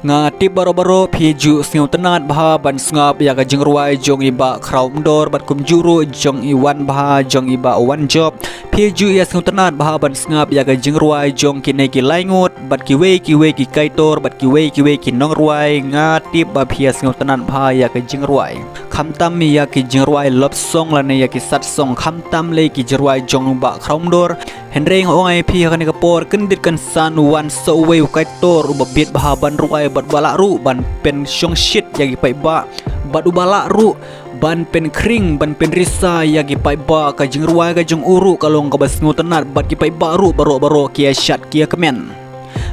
ngati baro-baro piju sngau tenat baha ban sngap ya ka jengruai jong iba kraum dor bat kum juru jong iwan baha jong iba wan job piju ya sngau tenat baha ban sngap ya ka jengruai jong kine ki laingut bat kiwe ki kaitor bat kiwe ki nongruai ngati ba phia sngau tenat baha ya ka jengruai khamtam ya ki jengruai lop song lane ya ki sat song khamtam le ki jengruai jong ba kraum dor henreng ongai phi kan ka por kendit kan san wan so we kaitor ba bit baha ban ruai bat balak ru ban pen syong shit yagi pai ba bat balak ru ban pen kring ban pen risa yagi pai ba ka jengruai ka jeng uru kalong ka basngu tenat bat ki pai ba ru baro kia syat kia kemen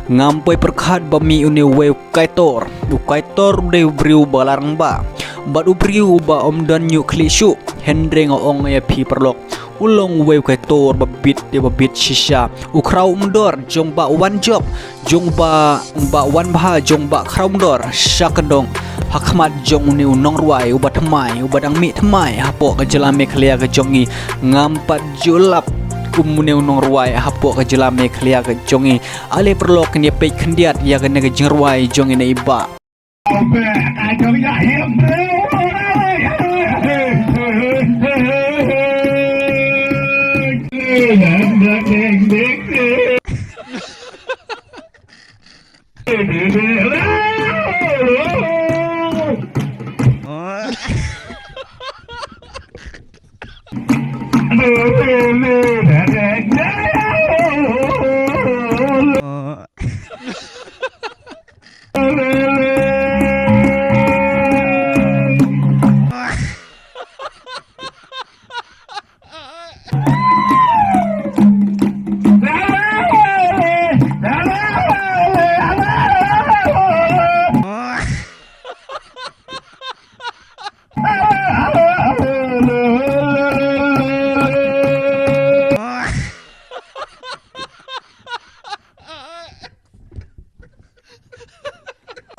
ngampoi perkhat ba mi uni we kaitor u kaitor de briu balarang ba bat u briu ba om dan yu klishu hendreng ong ya pi perlok ulong we kaitor babit shisha ukrau mdor jong ba wan job jong ba wan bha jong ba kraum dor syakendong hakmat jong ni unong ruai ubat mai ubadang mi thmai hapo ka jelame khlia ka jongi ngampat julap umune unong ruai hapo ka jelame khlia ka jongi ale perlo kene pe khendiat ya kene ka jengruai jongi ne iba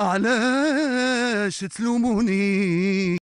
علاش تلوموني